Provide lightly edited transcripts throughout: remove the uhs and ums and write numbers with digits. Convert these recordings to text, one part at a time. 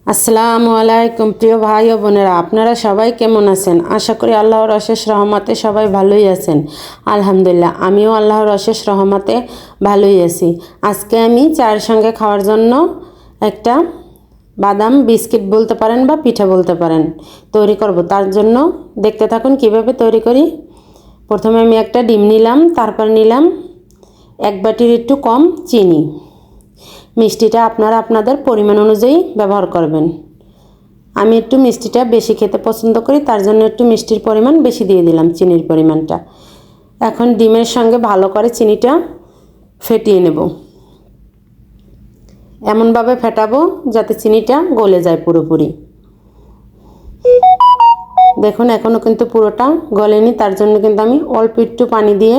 আসসালামু আলাইকুম প্রিয় ভাই ও বোনেরা, আপনারা সবাই কেমন আছেন? আশা করি আল্লাহর অশেষ রহমতে সবাই ভালোই আছেন। আলহামদুলিল্লাহ, আমিও আল্লাহর অশেষ রহমতে ভালোই আছি। আজকে আমি চায়ের সঙ্গে খাওয়ার জন্য একটা বাদাম বিস্কিট বলতে পারেন বা পিঠা বলতে পারেন তৈরি করব। তার জন্য দেখতে থাকুন কিভাবে তৈরি করি। প্রথমে আমি একটা ডিম নিলাম, তারপর নিলাম এক বাটির একটু কম চিনি। মিষ্টিটা আপনারা আপনাদের পরিমাণ অনুযায়ী ব্যবহার করবেন। আমি একটু মিষ্টিটা বেশি খেতে পছন্দ করি, তার জন্য একটু মিষ্টির পরিমাণ বেশি দিয়ে দিলাম, চিনির পরিমাণটা। এখন ডিমের সঙ্গে ভালো করে চিনিটা ফেটিয়ে নেব। এমনভাবে ফেটাবো যাতে চিনিটা গলে যায় পুরোপুরি। দেখুন এখনও কিন্তু পুরোটা গলেনি, তার জন্য কিন্তু আমি অল্প একটু পানি দিয়ে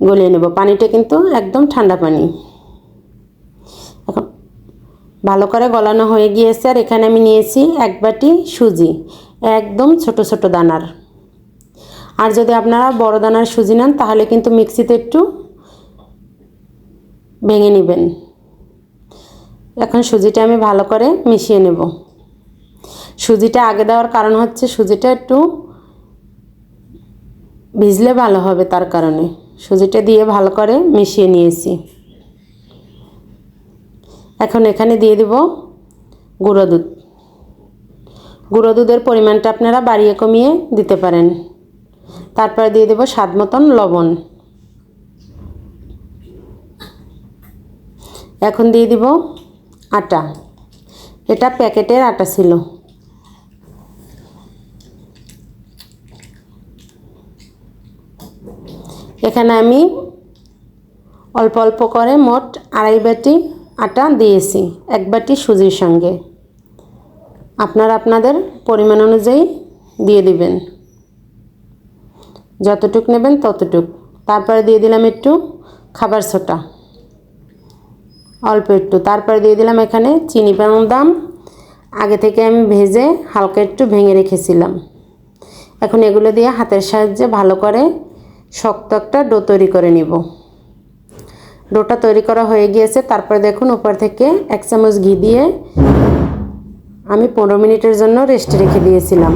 গলিয়ে নেব। পানিটা কিন্তু একদম ঠান্ডা পানি। এখন ভালো করে গলানো হয়ে গিয়েছে। আর এখানে আমি নিয়েছি এক বাটি সুজি, একদম ছোট ছোট দানার। আর যদি আপনারা বড় দানার সুজি নেন তাহলে কিন্তু মিক্সিতে একটু ভেঙে নেবেন। এখন সুজিটা আমি ভালো করে মিশিয়ে নেব। সুজিটা আগে দেওয়ার কারণ হচ্ছে সুজিটা একটু ভিজলে ভালো হবে, তার কারণে সুজিটা দিয়ে ভালো করে মিশিয়ে নিয়েছি। এখন এখানে দিয়ে দেব গুঁড়ো দুধ। গুঁড়ো দুধের পরিমাণটা আপনারা বাড়িয়ে কমিয়ে দিতে পারেন। তারপরে দিয়ে দেব স্বাদ মতন লবণ। এখন দিয়ে দিব আটা। এটা প্যাকেটের আটা ছিল। এখানে আমি অল্প অল্প করে মোট আড়াই বাটি আটা দিয়েছি এক বাটি সুজির সঙ্গে। আপনারা আপনাদের পরিমাণ অনুযায়ী দিয়ে দিবেন, যতটুক নেবেন ততটুক। তারপরে দিয়ে দিলাম একটু খাবার সোডা, অল্প একটু। তারপরে দিয়ে দিলাম এখানে চিনি বাদাম, আগে থেকে আমি ভেজে হালকা একটু ভেঙে রেখেছিলাম। এখন এগুলো দিয়ে হাতের সাহায্যে ভালো করে শক্ত একটা ডো তৈরি করে নিব। ডোটা তৈরি করা হয়ে গিয়েছে। তারপরে দেখুন উপর থেকে 1 চামচ ঘি দিয়ে আমি 15 মিনিটের জন্য রেস্টে রেখে দিয়েছিলাম।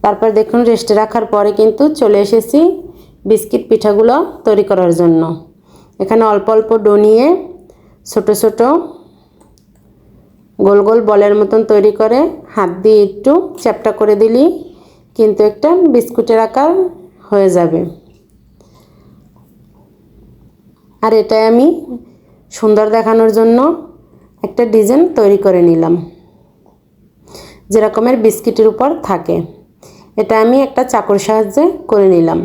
তারপর দেখুন রেস্টে রাখার পরে কিন্তু চলে এসেছি বিস্কিট পিঠাগুলো তৈরি করার জন্য। এখানে অল্প অল্প ডো নিয়ে ছোট ছোট গোল গোল বলের মতন তৈরি করে হাত দিয়ে একটু চ্যাপটা করে দিলেই কিন্তু একটা বিস্কুটের আকার হয়ে যাবে। আর এটাই আমি সুন্দর দেখানোর জন্য একটা ডিজাইন তৈরি করে নিলাম, যেরকমের বিস্কিটের উপর থাকে। এটা আমি একটা চাকুর সাহায্যে করে নিলাম।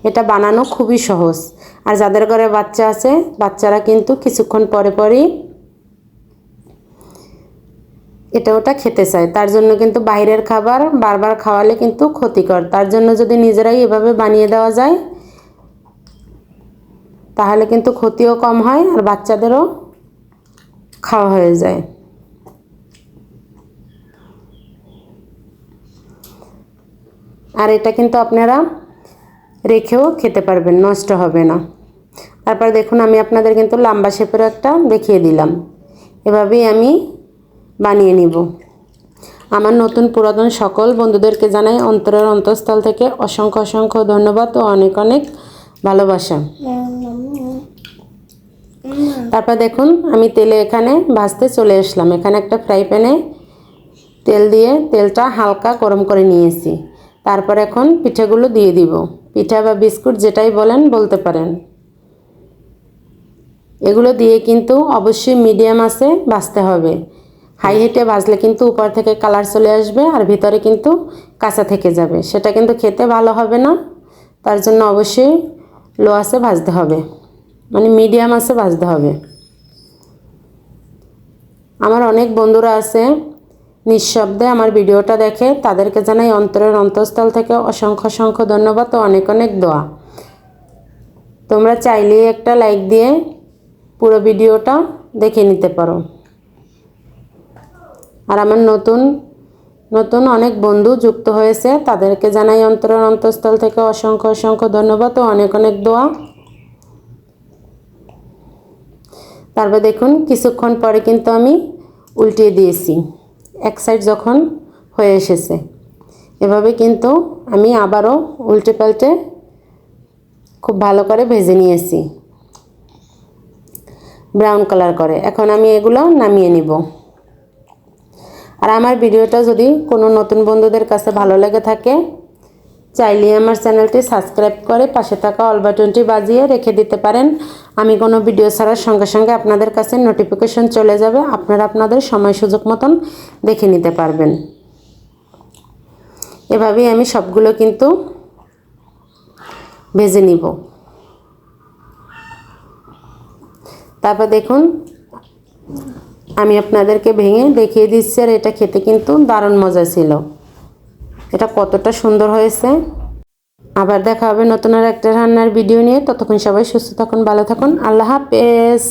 এটা বানানো খুবই সহজ। আর যাদের ঘরে বাচ্চা আছে, বাচ্চারা কিন্তু কিছুক্ষণ পরে পরেই এটা ওটা খেতে চায়। তার জন্য কিন্তু বাইরের খাবার বারবার খাওয়ালে কিন্তু ক্ষতিকর। তার জন্য যদি নিজেরাই এভাবে বানিয়ে দেওয়া যায় তাহলে কিন্তু ক্ষতিও কম হয় আর বাচ্চাদেরও খাওয়া হয়ে যায়। আর এটা কিন্তু আপনারা রেখেও খেতে পারবেন, নষ্ট হবে না। তারপর দেখুন আমি আপনাদের কিন্তু লম্বা শেপের একটা দেখিয়ে দিলাম। এভাবেই আমি বানিয়ে নিব। আমার নতুন পুরাতন সকল বন্ধুদেরকে জানাই অন্তরের অন্তঃস্থল থেকে অসংখ্য অসংখ্য ধন্যবাদ ও অনেক অনেক ভালোবাসা। তারপর দেখুন আমি তেলে এখানে ভাজতে চলে আসলাম। এখানে একটা ফ্রাই প্যানে তেল দিয়ে তেলটা হালকা গরম করে নিয়েছি। তারপর এখন পিঠাগুলো দিয়ে দিব। পিঠা বা বিস্কুট যেটাই বলেন বলতে পারেন। এগুলো দিয়ে কিন্তু অবশ্যই মিডিয়াম আঁচে ভাজতে হবে। হাই হিটে ভাজলে কিন্তু উপর থেকে কালার চলে আসবে আর ভিতরে কিন্তু কাঁচা থেকে যাবে, সেটা কিন্তু খেতে ভালো হবে না। তার জন্য অবশ্যই লো আঁচে ভাজতে হবে, মানে মিডিয়াম আঁচে ভাজতে হবে। আমার অনেক বন্ধুরা আছে নিঃশব্দে আমার ভিডিওটা দেখে, তাদেরকে জানাই অন্তরের অন্তঃস্থল থেকে অসংখ্য অসংখ্য ধন্যবাদ ও অনেক অনেক দোয়া। তোমরা চাইলেই একটা লাইক দিয়ে পুরো ভিডিওটা দেখে নিতে পারো। আর আমার নতুন নতুন অনেক বন্ধু যুক্ত হয়েছে, তাদেরকে জানাই অন্তরের অন্তঃস্থল থেকে অসংখ্য অসংখ্য ধন্যবাদ ও অনেক অনেক দোয়া। তারপর দেখুন কিছুক্ষণ পরে কিন্তু আমি উল্টিয়ে দিয়েছি, এক সাইড যখন হয়ে এসেছে। এভাবে কিন্তু আমি আবারও উল্টে পাল্টে খুব ভালো করে ভেজে নিয়েছি ব্রাউন কালার করে। এখন আমি এগুলো নামিয়ে নিব। আর আমার ভিডিওটা যদি কোনো নতুন বন্ধুদের কাছে ভালো লেগে থাকে, চাইলে আমার চ্যানেলটি সাবস্ক্রাইব করে পাশে থাকা অল বাটনটি বাজিয়ে রেখে দিতে পারেন। আমি কোনো ভিডিও ছাড়ার সঙ্গে সঙ্গে আপনাদের কাছে নোটিফিকেশন চলে যাবে, আপনারা আপনাদের সময় সুযোগ মতন দেখে নিতে পারবেন। এভাবেই আমি সবগুলো কিন্তু ভেজে নিব। তারপর দেখুন আমি আপনাদেরকে ভেঙে দেখিয়ে দিচ্ছি, আর এটা খেতে কিন্তু দারুণ মজা ছিল। এটা কতটা সুন্দর হয়েছে। আবার দেখা হবে নতুন আর একটা রান্নার ভিডিও নিয়ে। ততক্ষণ সবাই সুস্থ থাকুন, ভালো থাকুন। আল্লাহ হাফেজ।